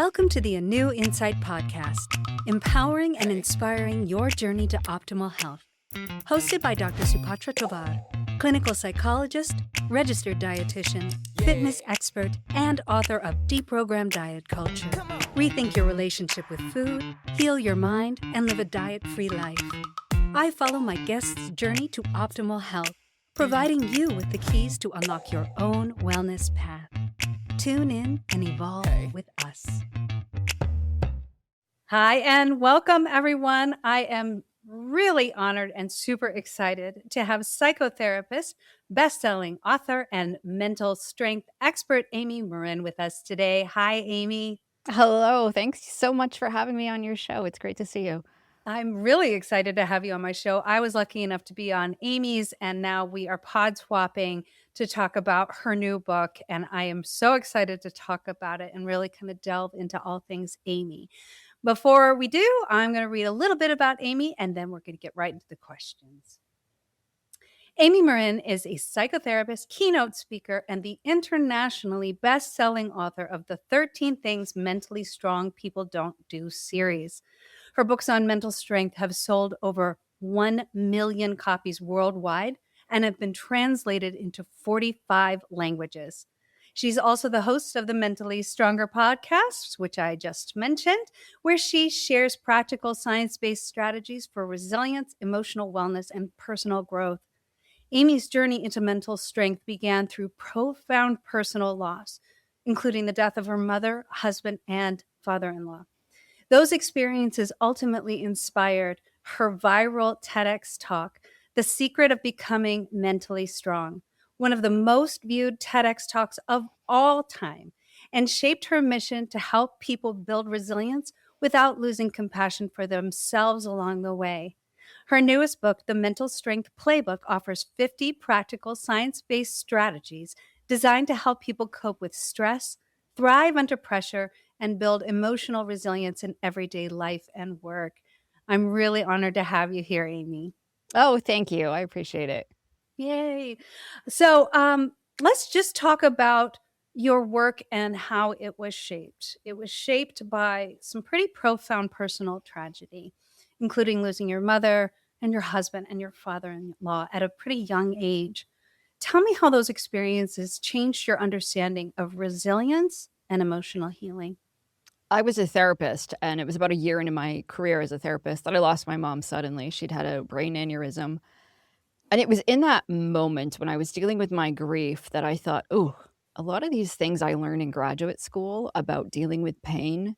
Welcome to the ANEW Insight Podcast, empowering and inspiring your journey to optimal health. Hosted by Dr. Supatra Tovar, clinical psychologist, registered dietitian, fitness expert, and author of Deprogrammed Diet Culture. Rethink your relationship with food, heal your mind, and live a diet-free life. I follow my guests' journey to optimal health, providing you with the keys to unlock your own wellness path. Tune in and evolve with us. Hi, and welcome, everyone. I am really honored and super excited to have psychotherapist, bestselling author, and mental strength expert Amy Morin with us today. Hi, Amy. Hello. Thanks so much for having me on your show. It's great to see you. I'm really excited to have you on my show. I was lucky enough to be on Amy's, and now we are pod swapping to talk about her new book. And I am so excited to talk about it and really kind of delve into all things Amy. Before we do, I'm going to read a little bit about Amy, and then we're going to get right into the questions. Amy Morin is a psychotherapist, keynote speaker, and the internationally best-selling author of the 13 Things Mentally Strong People Don't Do series. Her books on mental strength have sold over 1 million copies worldwide and have been translated into 45 languages. She's also the host of the Mentally Stronger podcast, which I just mentioned, where she shares practical science-based strategies for resilience, emotional wellness, and personal growth. Amy's journey into mental strength began through profound personal loss, including the death of her mother, husband, and father-in-law. Those experiences ultimately inspired her viral TEDx talk, The Secret of Becoming Mentally Strong, one of the most viewed TEDx talks of all time, and shaped her mission to help people build resilience without losing compassion for themselves along the way. Her newest book, The Mental Strength Playbook, offers 50 practical science-based strategies designed to help people cope with stress, thrive under pressure, and build emotional resilience in everyday life and work. I'm really honored to have you here, Amy. Oh, thank you. I appreciate it. Yay. So let's just talk about your work and how it was shaped. It was shaped by some pretty profound personal tragedy, including losing your mother and your husband and your father-in-law at a pretty young age. Tell me how those experiences changed your understanding of resilience and emotional healing. I was a therapist, and it was about a year into my career as a therapist that I lost my mom suddenly. She'd had a brain aneurysm. And it was in that moment when I was dealing with my grief that I thought, oh, a lot of these things I learned in graduate school about dealing with pain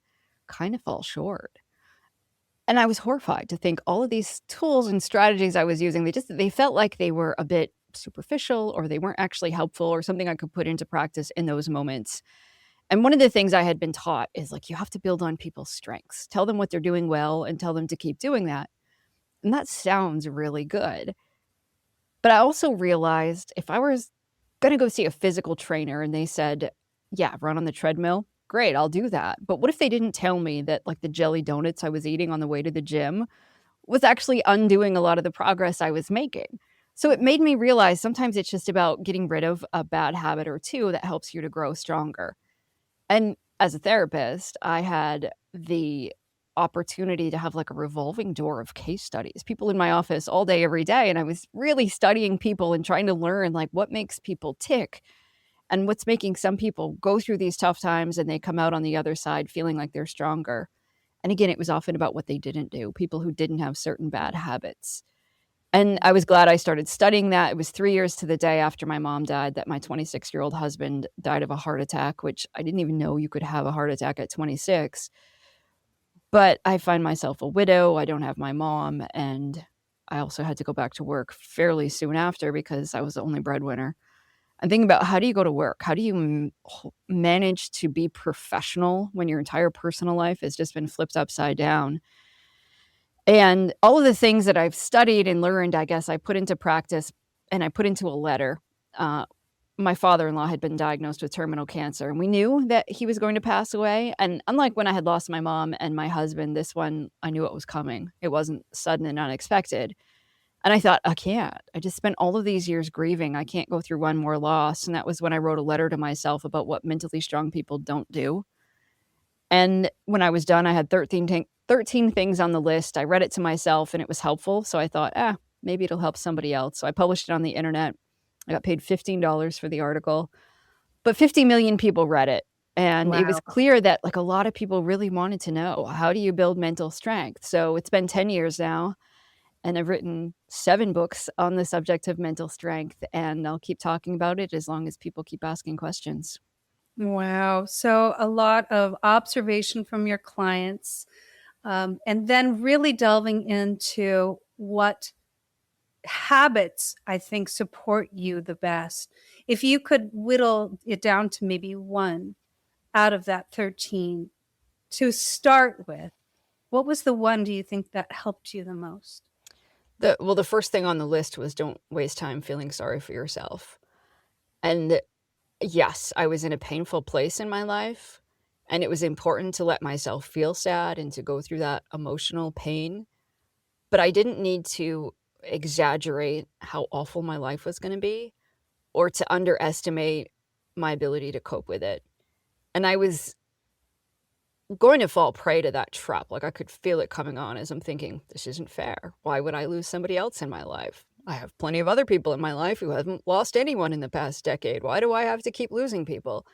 kind of fall short. And I was horrified to think all of these tools and strategies I was using, they felt like they were a bit superficial, or they weren't actually helpful, or something I could put into practice in those moments. And one of the things I had been taught is like, you have to build on people's strengths, tell them what they're doing well, and tell them to keep doing that. And that sounds really good. But I also realized if I was going to go see a physical trainer and they said, yeah, run on the treadmill, great, I'll do that. But what if they didn't tell me that like the jelly donuts I was eating on the way to the gym was actually undoing a lot of the progress I was making? So it made me realize sometimes it's just about getting rid of a bad habit or two that helps you to grow stronger. And as a therapist, I had the opportunity to have like a revolving door of case studies, people in my office all day, every day. And I was really studying people and trying to learn like what makes people tick and what's making some people go through these tough times and they come out on the other side feeling like they're stronger. And again, it was often about what they didn't do, people who didn't have certain bad habits. And I was glad I started studying that. It was 3 years to the day after my mom died that my 26-year-old husband died of a heart attack, which I didn't even know you could have a heart attack at 26. But I find myself a widow. I don't have my mom. And I also had to go back to work fairly soon after because I was the only breadwinner. I'm thinking about, how do you go to work? How do you manage to be professional when your entire personal life has just been flipped upside down? And all of the things that I've studied and learned, I guess I put into practice, and I put into a letter. My father-in-law had been diagnosed with terminal cancer, and we knew that he was going to pass away. And unlike when I had lost my mom and my husband, this one, I knew it was coming. It wasn't sudden and unexpected. And I thought, I can't. I just spent all of these years grieving. I can't go through one more loss. And that was when I wrote a letter to myself about what mentally strong people don't do. And when I was done, I had 13 things on the list. I read it to myself and it was helpful. So I thought, maybe it'll help somebody else. So I published it on the internet. I got paid $15 for the article, but 50 million people read it. And it was Wow. clear that like a lot of people really wanted to know, how do you build mental strength? So it's been 10 years now, and I've written 7 books on the subject of mental strength, and I'll keep talking about it as long as people keep asking questions. Wow. So a lot of observation from your clients, and then really delving into what habits I think support you the best. If you could whittle it down to maybe one out of that 13 to start with, what was the one do you think that helped you the most? The first thing on the list was don't waste time feeling sorry for yourself. And yes, I was in a painful place in my life, and it was important to let myself feel sad and to go through that emotional pain, but I didn't need to exaggerate how awful my life was gonna be or to underestimate my ability to cope with it. And I was going to fall prey to that trap. Like, I could feel it coming on as I'm thinking, "This isn't fair. Why would I lose somebody else in my life? I have plenty of other people in my life who haven't lost anyone in the past decade. Why do I have to keep losing people?"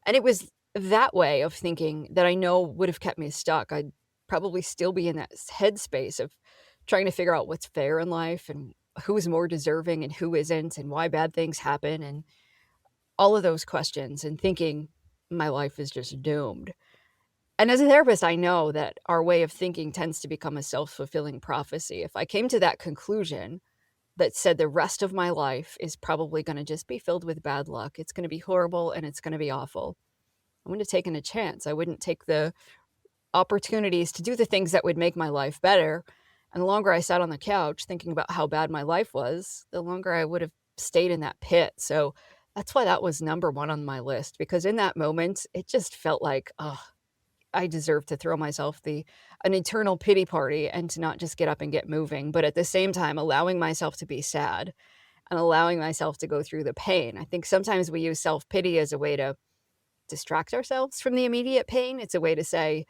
And it was that way of thinking that I know would have kept me stuck. I'd probably still be in that headspace of trying to figure out what's fair in life and who is more deserving and who isn't and why bad things happen and all of those questions and thinking my life is just doomed. And as a therapist, I know that our way of thinking tends to become a self-fulfilling prophecy. If I came to that conclusion that said the rest of my life is probably gonna just be filled with bad luck, it's gonna be horrible and it's gonna be awful, I wouldn't have taken a chance. I wouldn't take the opportunities to do the things that would make my life better. And the longer I sat on the couch thinking about how bad my life was, the longer I would have stayed in that pit. So that's why that was number 1 on my list, because in that moment, it just felt like, oh, I deserve to throw myself an eternal pity party and to not just get up and get moving, but at the same time, allowing myself to be sad and allowing myself to go through the pain. I think sometimes we use self-pity as a way to distract ourselves from the immediate pain. It's a way to say,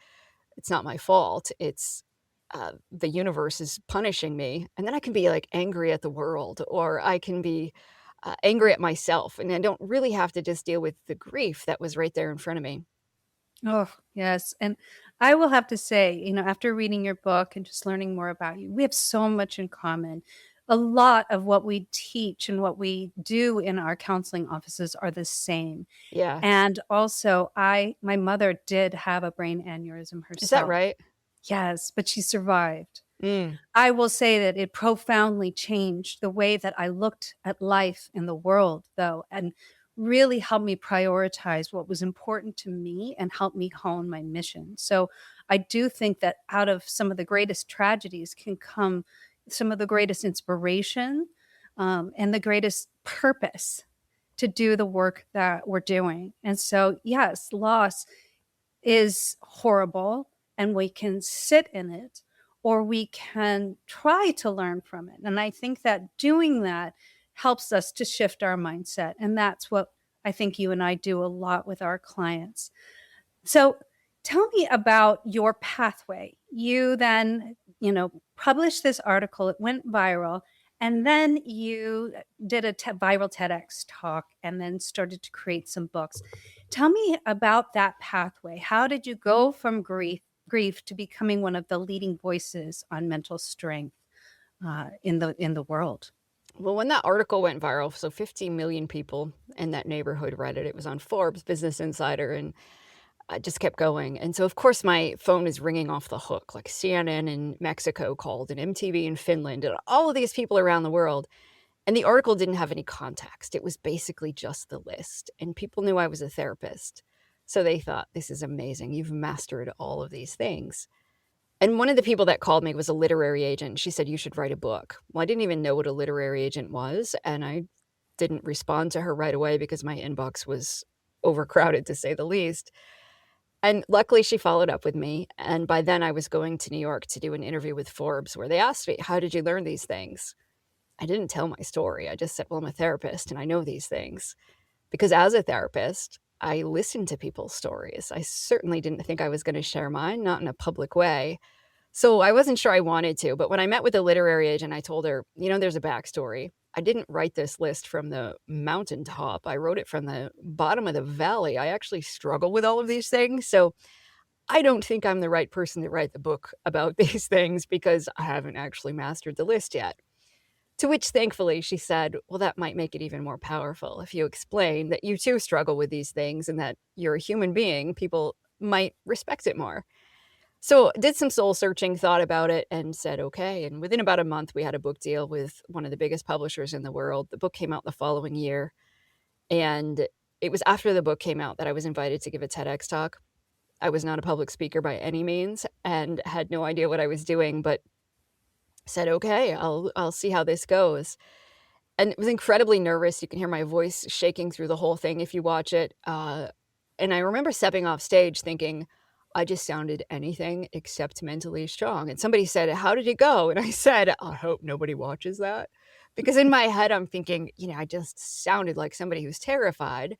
"It's not my fault. It's, the universe is punishing me." And then I can be, like, angry at the world, or I can be, angry at myself, and I don't really have to just deal with the grief that was right there in front of me. Oh, yes. And I will have to say, after reading your book and just learning more about you, we have so much in common. A lot of what we teach and what we do in our counseling offices are the same. Yeah. And also, my mother did have a brain aneurysm Is that herself. right? Yes, but she survived. Mm. I will say that it profoundly changed the way that I looked at life and the world, though, and really helped me prioritize what was important to me and helped me hone my mission. So I do think that out of some of the greatest tragedies can come some of the greatest inspiration, and the greatest purpose to do the work that we're doing. And so, yes, loss is horrible and we can sit in it or we can try to learn from it. And I think that doing that helps us to shift our mindset. And that's what I think you and I do a lot with our clients. So tell me about your pathway. You then, published this article, it went viral, and then you did a viral TEDx talk and then started to create some books. Tell me about that pathway. How did you go from grief to becoming one of the leading voices on mental strength in the world? Well, when that article went viral, so 50 million people in that neighborhood read it. It was on Forbes, Business Insider, and I just kept going. And so, of course, my phone is ringing off the hook. Like CNN in Mexico called, and MTV in Finland, and all of these people around the world. And the article didn't have any context. It was basically just the list. And people knew I was a therapist. So they thought, this is amazing. You've mastered all of these things. And one of the people that called me was a literary agent. She said, you should write a book. Well, I didn't even know what a literary agent was. And I didn't respond to her right away because my inbox was overcrowded, to say the least. And luckily, she followed up with me. And by then, I was going to New York to do an interview with Forbes where they asked me, how did you learn these things? I didn't tell my story. I just said, well, I'm a therapist and I know these things. Because as a therapist, I listened to people's stories. I certainly didn't think I was gonna share mine, not in a public way. So I wasn't sure I wanted to, but when I met with a literary agent, I told her, there's a backstory. I didn't write this list from the mountaintop. I wrote it from the bottom of the valley. I actually struggle with all of these things. So I don't think I'm the right person to write the book about these things because I haven't actually mastered the list yet. To which, thankfully, she said, well, that might make it even more powerful. If you explain that you too struggle with these things and that you're a human being, people might respect it more. So did some soul searching, thought about it, and said, okay. And within about a month, we had a book deal with one of the biggest publishers in the world. The book came out the following year. And it was after the book came out that I was invited to give a TEDx talk. I was not a public speaker by any means and had no idea what I was doing, but said, okay, I'll see how this goes. And was incredibly nervous. You can hear my voice shaking through the whole thing if you watch it. And I remember stepping off stage thinking, I just sounded anything except mentally strong. And somebody said, how did it go? And I said, I hope nobody watches that. Because in my head, I'm thinking, I just sounded like somebody who's terrified.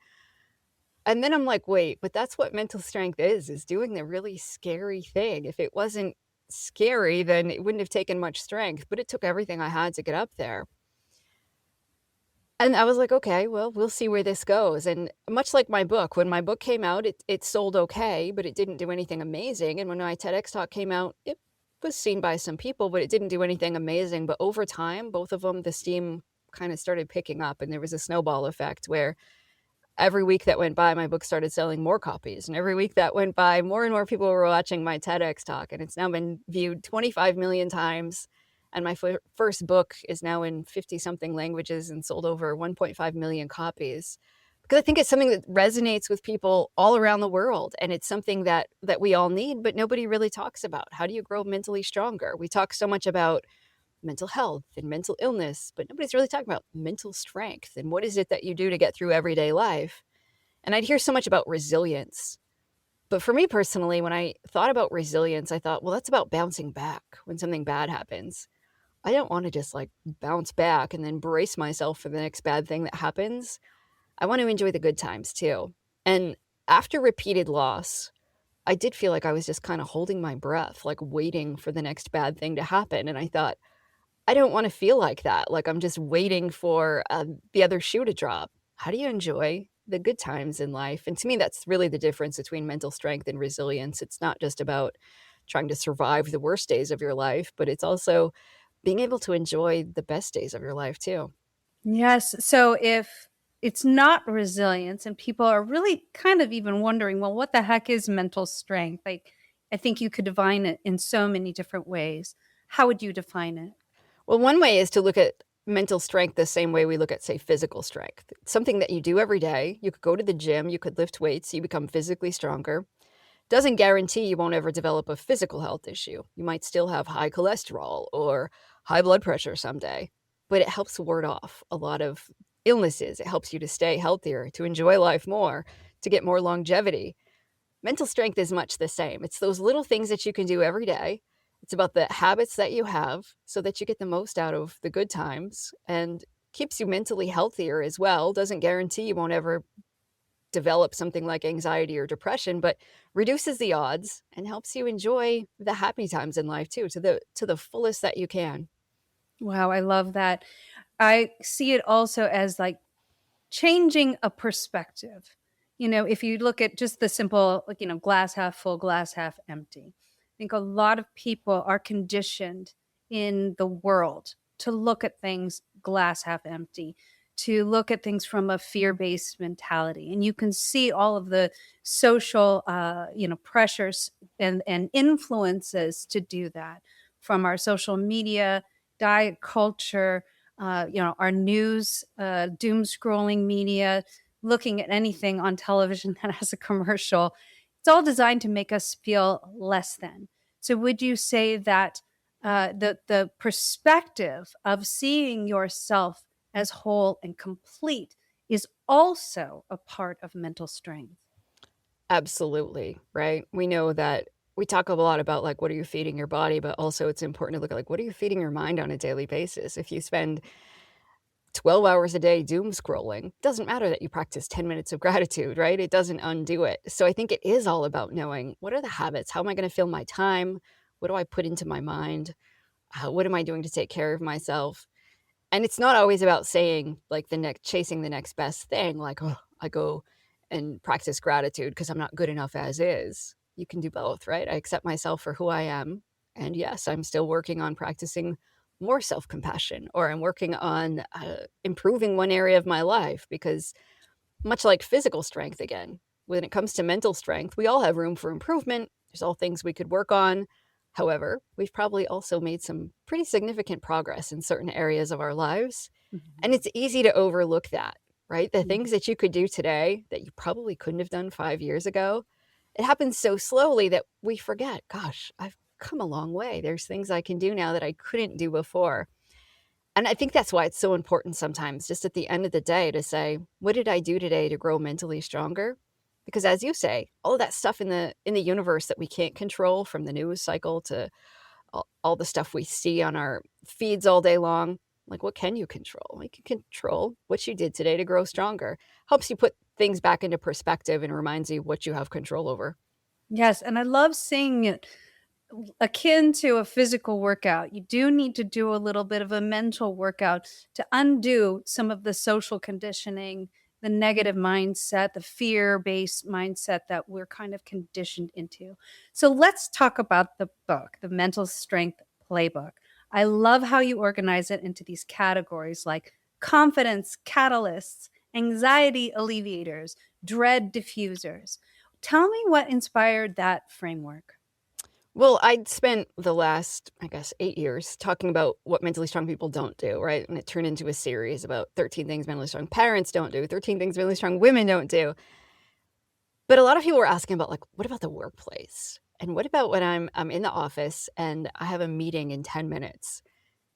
And then I'm like, wait, but that's what mental strength is doing the really scary thing. If it wasn't scary, then it wouldn't have taken much strength, but it took everything I had to get up there. And I was like, okay, well, we'll see where this goes. And much like my book, when my book came out, it sold okay, but it didn't do anything amazing. And when my TEDx talk came out, it was seen by some people, but it didn't do anything amazing. But over time, both of them, the steam kind of started picking up, and there was a snowball effect where every week that went by, my book started selling more copies. And every week that went by, more and more people were watching my TEDx talk. And it's now been viewed 25 million times. And my first book is now in 50-something languages and sold over 1.5 million copies. Because I think it's something that resonates with people all around the world. And it's something that we all need, but nobody really talks about. How do you grow mentally stronger? We talk so much about mental health and mental illness, but nobody's really talking about mental strength and what is it that you do to get through everyday life. And I'd hear so much about resilience. But for me personally, when I thought about resilience, I thought, well, that's about bouncing back when something bad happens. I don't want to just bounce back and then brace myself for the next bad thing that happens. I want to enjoy the good times too. And after repeated loss, I did feel like I was just kind of holding my breath, waiting for the next bad thing to happen. And I thought, I don't want to feel like that. Like I'm just waiting for the other shoe to drop. How do you enjoy the good times in life? And to me, that's really the difference between mental strength and resilience. It's not just about trying to survive the worst days of your life, but it's also being able to enjoy the best days of your life too. Yes. So if it's not resilience and people are really kind of even wondering, well, what the heck is mental strength? I think you could define it in so many different ways. How would you define it? Well, one way is to look at mental strength the same way we look at, say, physical strength. It's something that you do every day. You could go to the gym, you could lift weights, you become physically stronger. Doesn't guarantee you won't ever develop a physical health issue. You might still have high cholesterol or high blood pressure someday, but it helps ward off a lot of illnesses. It helps you to stay healthier, to enjoy life more, to get more longevity. Mental strength is much the same. It's those little things that you can do every day. It's about the habits that you have so that you get the most out of the good times and keeps you mentally healthier as well. Doesn't guarantee you won't ever develop something like anxiety or depression, but reduces the odds and helps you enjoy the happy times in life too, to the fullest that you can. Wow, I love that. I see it also as changing a perspective. If you look at just the simple, glass half full, glass half empty, I think a lot of people are conditioned in the world to look at things glass half empty, to look at things from a fear-based mentality. And you can see all of the social, pressures and influences to do that from our social media, diet culture, our news, doom scrolling media, looking at anything on television that has a commercial. It's all designed to make us feel less than. So would you say that the perspective of seeing yourself as whole and complete is also a part of mental strength? Absolutely, right? We know that we talk a lot about what are you feeding your body, but also it's important to look at what are you feeding your mind on a daily basis. If you spend 12 hours a day doom scrolling. Doesn't matter that you practice 10 minutes of gratitude, right? It doesn't undo it. So I think it is all about knowing, what are the habits? How am I going to fill my time? What do I put into my mind? What am I doing to take care of myself? And it's not always about saying, like, chasing the next best thing, like, oh, I go and practice gratitude because I'm not good enough as is. You can do both, right? I accept myself for who I am. And yes, I'm still working on practicing more self compassion, or I'm working on improving one area of my life, because much like physical strength, again, when it comes to mental strength, we all have room for improvement. There's all things we could work on. However, we've probably also made some pretty significant progress in certain areas of our lives. And Mhm. it's easy to overlook that, right? The Mhm. things that you could do today that you probably couldn't have done 5 years ago, it happens so slowly that we forget, gosh, I've come a long way. There's things I can do now that I couldn't do before. And I think that's why it's so important sometimes, just at the end of the day, to say, what did I do today to grow mentally stronger? Because as you say, all of that stuff in the universe that we can't control, from the news cycle to all the stuff we see on our feeds all day long, like, what can you control? You can control what you did today to grow stronger. Helps you put things back into perspective and reminds you what you have control over. Yes, and I love seeing it akin to a physical workout. You do need to do a little bit of a mental workout to undo some of the social conditioning, the negative mindset, the fear-based mindset that we're kind of conditioned into. So let's talk about the book, The Mental Strength Playbook. I love how you organize it into these categories like confidence catalysts, anxiety alleviators, dread diffusers. Tell me what inspired that framework. Well, I'd spent the last, I guess, 8 years talking about what mentally strong people don't do, right? And it turned into a series about 13 things mentally strong parents don't do, 13 things mentally strong women don't do. But a lot of people were asking about, like, what about the workplace? And what about when I'm in the office and I have a meeting in 10 minutes?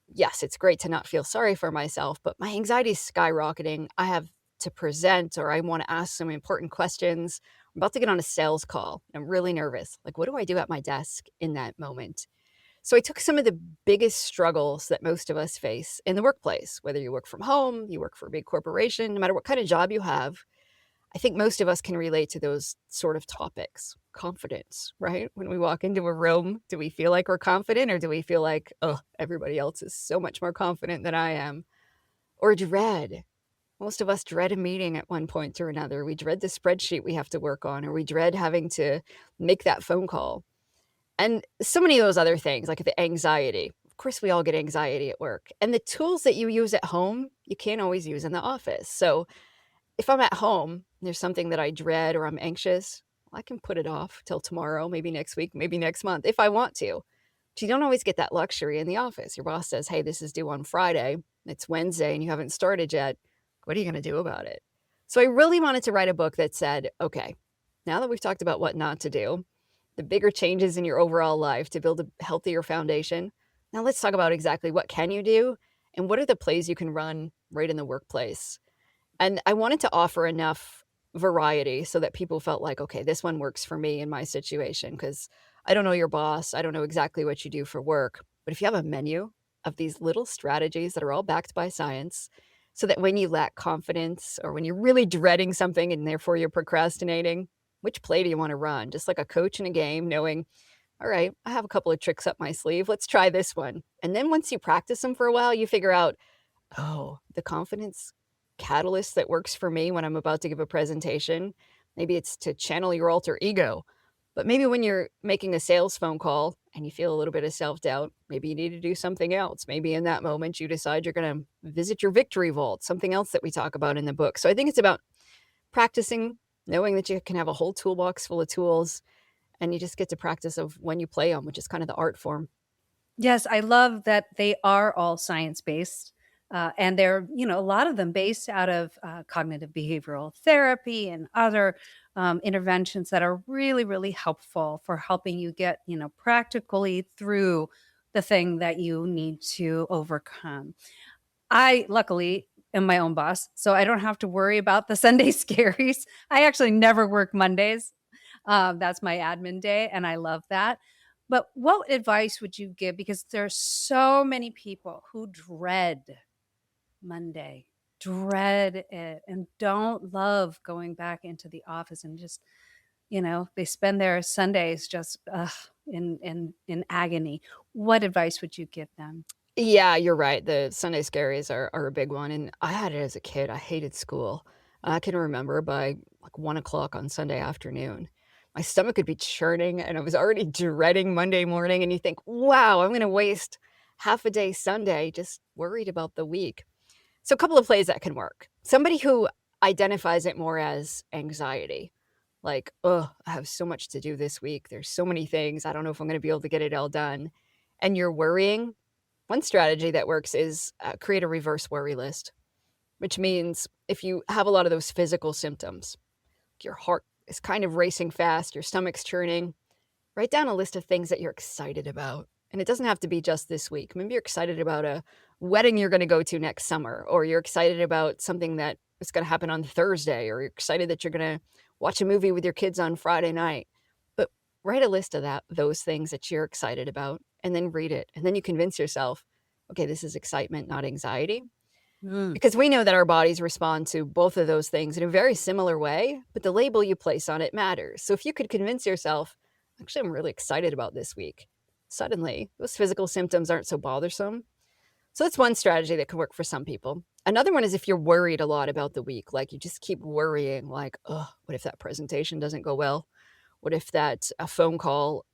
Yes, it's great to not feel sorry for myself, but my anxiety is skyrocketing. I have to present, or I want to ask some important questions. I'm about to get on a sales call. I'm really nervous. Like, what do I do at my desk in that moment? So I took some of the biggest struggles that most of us face in the workplace, whether you work from home, you work for a big corporation, no matter what kind of job you have. I think most of us can relate to those sort of topics. Confidence, right? When we walk into a room, do we feel like we're confident, or do we feel like, oh, everybody else is so much more confident than I am? Or dread. Most of us dread a meeting at one point or another. We dread the spreadsheet we have to work on, or we dread having to make that phone call. And so many of those other things, like the anxiety. Of course, we all get anxiety at work. And the tools that you use at home, you can't always use in the office. So if I'm at home and there's something that I dread or I'm anxious, well, I can put it off till tomorrow, maybe next week, maybe next month if I want to. But you don't always get that luxury in the office. Your boss says, hey, this is due on Friday. It's Wednesday and you haven't started yet. What are you going to do about it? So I really wanted to write a book that said, okay, now that we've talked about what not to do, the bigger changes in your overall life to build a healthier foundation, now let's talk about exactly what can you do and what are the plays you can run right in the workplace. And I wanted to offer enough variety so that people felt like, okay, this one works for me in my situation. Because I don't know your boss. I don't know exactly what you do for work. But if you have a menu of these little strategies that are all backed by science, so that when you lack confidence or when you're really dreading something and therefore you're procrastinating, which play do you want to run? Just like a coach in a game, knowing, all right, I have a couple of tricks up my sleeve. Let's try this one. And then once you practice them for a while, you figure out, oh, the confidence catalyst that works for me when I'm about to give a presentation, maybe it's to channel your alter ego. But maybe when you're making a sales phone call and you feel a little bit of self-doubt, maybe you need to do something else. Maybe in that moment you decide you're going to visit your victory vault, something else that we talk about in the book. So I think it's about practicing, knowing that you can have a whole toolbox full of tools, and you just get to practice of when you play them, which is kind of the art form. Yes, I love that they are all science-based, and they're, a lot of them based out of cognitive behavioral therapy and other interventions that are really, really helpful for helping you get, practically through the thing that you need to overcome. I luckily am my own boss, so I don't have to worry about the Sunday scaries. I actually never work Mondays. That's my admin day, and I love that. But what advice would you give? Because there are so many people who dread Monday. dread it and don't love going back into the office and just, they spend their Sundays just in agony. What advice would you give them? Yeah, you're right. The Sunday scaries are a big one, and I had it as a kid. I hated school. I can remember by like 1 o'clock on Sunday afternoon, my stomach could be churning, and I was already dreading Monday morning. And you think, "Wow, I'm going to waste half a day Sunday just worried about the week." So, a couple of plays that can work. Somebody who identifies it more as anxiety, like, "Oh, I have so much to do this week. There's so many things. I don't know if I'm going to be able to get it all done," and you're worrying. One strategy that works is create a reverse worry list, which means if you have a lot of those physical symptoms, your heart is kind of racing fast, your stomach's churning, write down a list of things that you're excited about. And it doesn't have to be just this week. Maybe you're excited about a wedding you're going to go to next summer, or you're excited about something that is going to happen on Thursday, or you're excited that you're going to watch a movie with your kids on Friday night. But write a list of those things that you're excited about, and then read it. And then you convince yourself, okay, this is excitement, not anxiety. Mm. Because we know that our bodies respond to both of those things in a very similar way, but the label you place on it matters. So if you could convince yourself, actually, I'm really excited about this week, suddenly those physical symptoms aren't so bothersome. So that's one strategy that can work for some people. Another one is if you're worried a lot about the week, like you just keep worrying, like, oh, what if that presentation doesn't go well? What if that a phone call,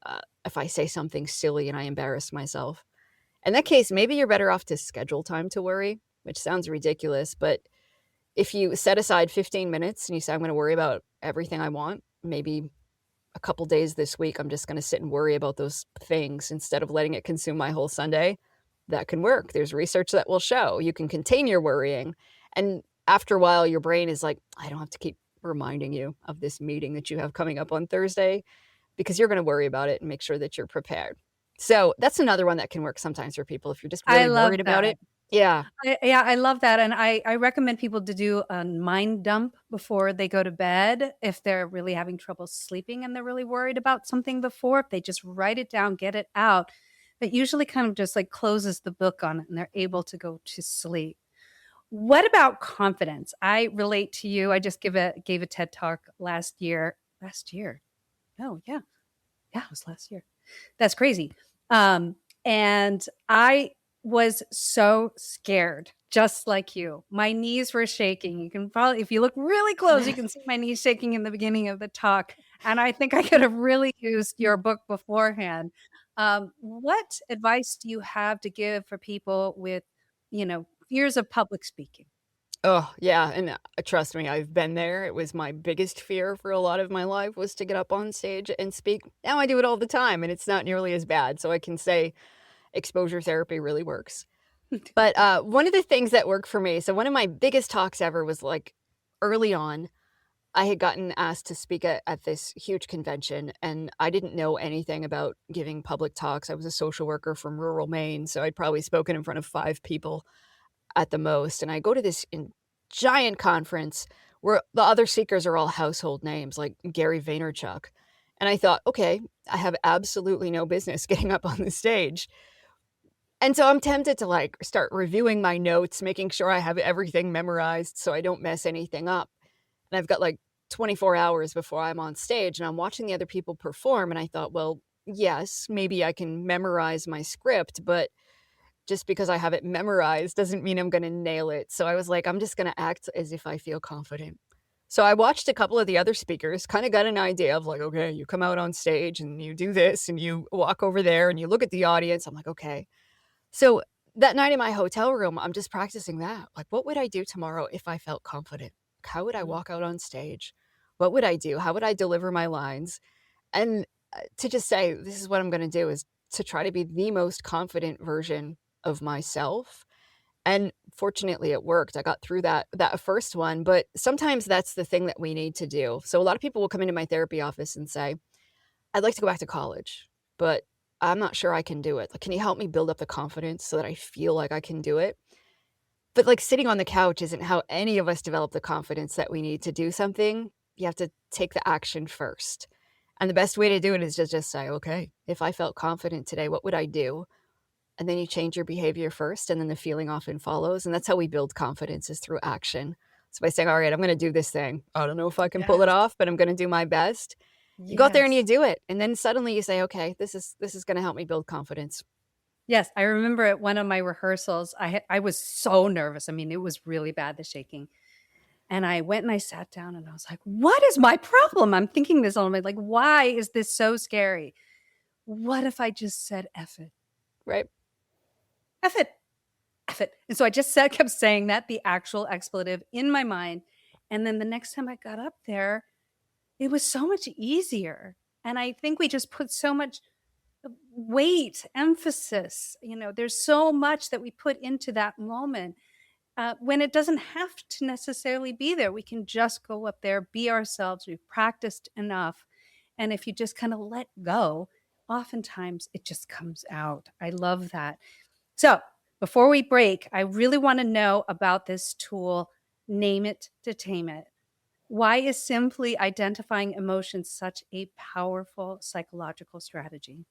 if I say something silly and I embarrass myself? In that case, maybe you're better off to schedule time to worry, which sounds ridiculous, but if you set aside 15 minutes and you say, I'm going to worry about everything I want, maybe a couple days this week, I'm just going to sit and worry about those things instead of letting it consume my whole Sunday, that can work. There's research that will show you can contain your worrying. And after a while, your brain is like, I don't have to keep reminding you of this meeting that you have coming up on Thursday because you're going to worry about it and make sure that you're prepared. So that's another one that can work sometimes for people if you're just I really love worried about that. it. Yeah. Yeah, I love that, and I recommend people to do a mind dump before they go to bed if they're really having trouble sleeping and they're really worried about something before. If they just write it down, get it out, that usually kind of just like closes the book on it and they're able to go to sleep. What about confidence? I relate to you. I just gave a TED talk last year. Last year? Oh, yeah. Yeah, it was last year. That's crazy. And I was so scared, just like you. My knees were shaking. You can probably, if you look really close, you can see my knees shaking in the beginning of the talk. And I think I could have really used your book beforehand. What advice do you have to give for people with, fears of public speaking? Oh, yeah, and, trust me, I've been there. It was my biggest fear for a lot of my life was to get up on stage and speak. Now I do it all the time, and it's not nearly as bad, so I can say exposure therapy really works. But, one of the things that worked for me, so one of my biggest talks ever was, like, early on, I had gotten asked to speak at this huge convention, and I didn't know anything about giving public talks. I was a social worker from rural Maine, so I'd probably spoken in front of 5 people at the most, and I go to this giant conference where the other speakers are all household names like Gary Vaynerchuk, and I thought, "Okay, I have absolutely no business getting up on the stage." And so I'm tempted to, like, start reviewing my notes, making sure I have everything memorized so I don't mess anything up, and I've got, like, 24 hours before I'm on stage, and I'm watching the other people perform, and I thought, "Well, yes, maybe I can memorize my script, but just because I have it memorized doesn't mean I'm gonna nail it." So I was like, "I'm just gonna act as if I feel confident." So I watched a couple of the other speakers, kinda got an idea of like, okay, you come out on stage and you do this and you walk over there and you look at the audience. I'm like, "Okay." So that night in my hotel room, I'm just practicing that. Like, what would I do tomorrow if I felt confident? How would I Mm. walk out on stage? What would I do? How would I deliver my lines? And, to just say, "This is what I'm gonna do," is to try to be the most confident version of myself, and fortunately, it worked. I got through that first one, but sometimes that's the thing that we need to do. So a lot of people will come into my therapy office and say, "I'd like to go back to college, but I'm not sure I can do it. Like, can you help me build up the confidence so that I feel like I can do it?" But, like, sitting on the couch isn't how any of us develop the confidence that we need to do something. You have to take the action first. And the best way to do it is to just say, "Okay, if I felt confident today, what would I do?" and then you change your behavior first, and then the feeling often follows. And that's how we build confidence, is through action. So by saying, all right, I'm going to do this thing. I don't know if I can pull it Yes. off, but I'm going to do my best. You go out there and you do it. And then suddenly you say, okay, this is going to help me build confidence. Yes, I remember at one of my rehearsals, I was so nervous. I mean, it was really bad, the shaking. And I went and I sat down and I was like, what is my problem? I'm thinking this all night. Like, why is this so scary? What if I just said F it? Right. F it. F it. And so I just kept saying that, the actual expletive in my mind. And then the next time I got up there, it was so much easier. And I think we just put so much weight, emphasis, there's so much that we put into that moment when it doesn't have to necessarily be there. We can just go up there, be ourselves. We've practiced enough. And if you just kind of let go, oftentimes it just comes out. I love that. So before we break, I really want to know about this tool, Name It to Tame It. Why is simply identifying emotions such a powerful psychological strategy?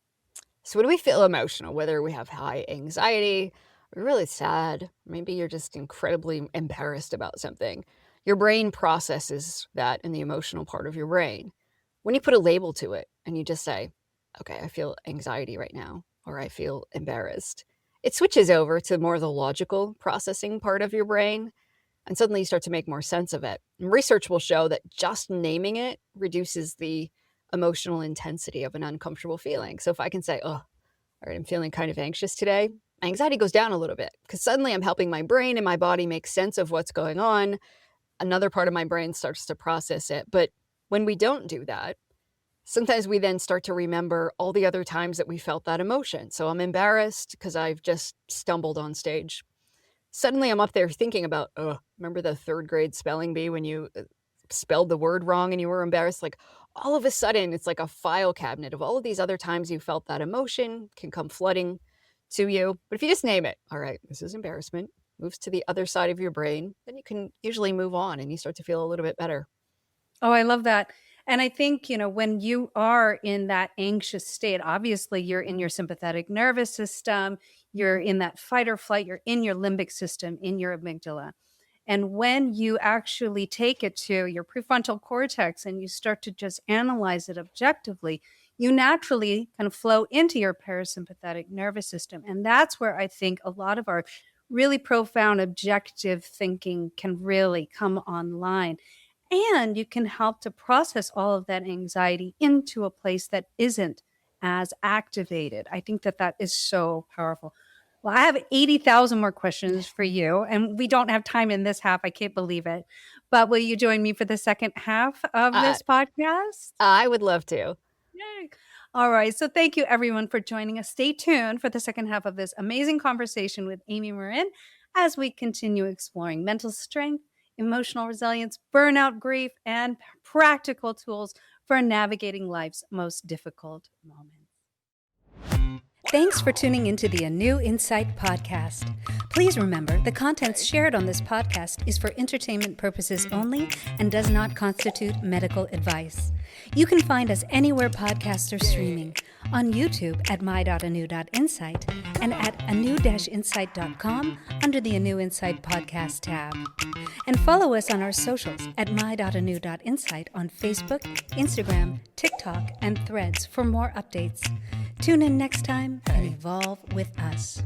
So when we feel emotional, whether we have high anxiety, we're really sad, maybe you're just incredibly embarrassed about something, your brain processes that in the emotional part of your brain. When you put a label to it and you just say, okay, I feel anxiety right now, or I feel embarrassed, it switches over to more of the logical processing part of your brain, and suddenly you start to make more sense of it. And research will show that just naming it reduces the emotional intensity of an uncomfortable feeling. So if I can say, oh, all right, I'm feeling kind of anxious today, my anxiety goes down a little bit because suddenly I'm helping my brain and my body make sense of what's going on. Another part of my brain starts to process it. But when we don't do that, sometimes we then start to remember all the other times that we felt that emotion. So I'm embarrassed because I've just stumbled on stage. Suddenly I'm up there thinking about, remember the third grade spelling bee when you spelled the word wrong and you were embarrassed? Like all of a sudden, it's like a file cabinet of all of these other times you felt that emotion can come flooding to you. But if you just name it, all right, this is embarrassment, moves to the other side of your brain, then you can usually move on and you start to feel a little bit better. Oh, I love that. And I think, when you are in that anxious state, obviously you're in your sympathetic nervous system, you're in that fight or flight, you're in your limbic system, in your amygdala. And when you actually take it to your prefrontal cortex and you start to just analyze it objectively, you naturally kind of flow into your parasympathetic nervous system. And that's where I think a lot of our really profound objective thinking can really come online. And you can help to process all of that anxiety into a place that isn't as activated. I think that is so powerful. Well, I have 80,000 more questions for you, and we don't have time in this half. I can't believe it. But will you join me for the second half of this podcast? I would love to. Yay. All right. So thank you, everyone, for joining us. Stay tuned for the second half of this amazing conversation with Amy Morin as we continue exploring mental strength, emotional resilience, burnout, grief, and practical tools for navigating life's most difficult moments. Thanks for tuning into the ANEW Insight Podcast. Please remember, the contents shared on this podcast is for entertainment purposes only and does not constitute medical advice. You can find us anywhere podcasts are streaming, on YouTube at my.anew.insight and at anew-insight.com under the ANEW Insight Podcast tab. And follow us on our socials at my.anew.insight on Facebook, Instagram, TikTok, and Threads for more updates. Tune in next time and evolve with us.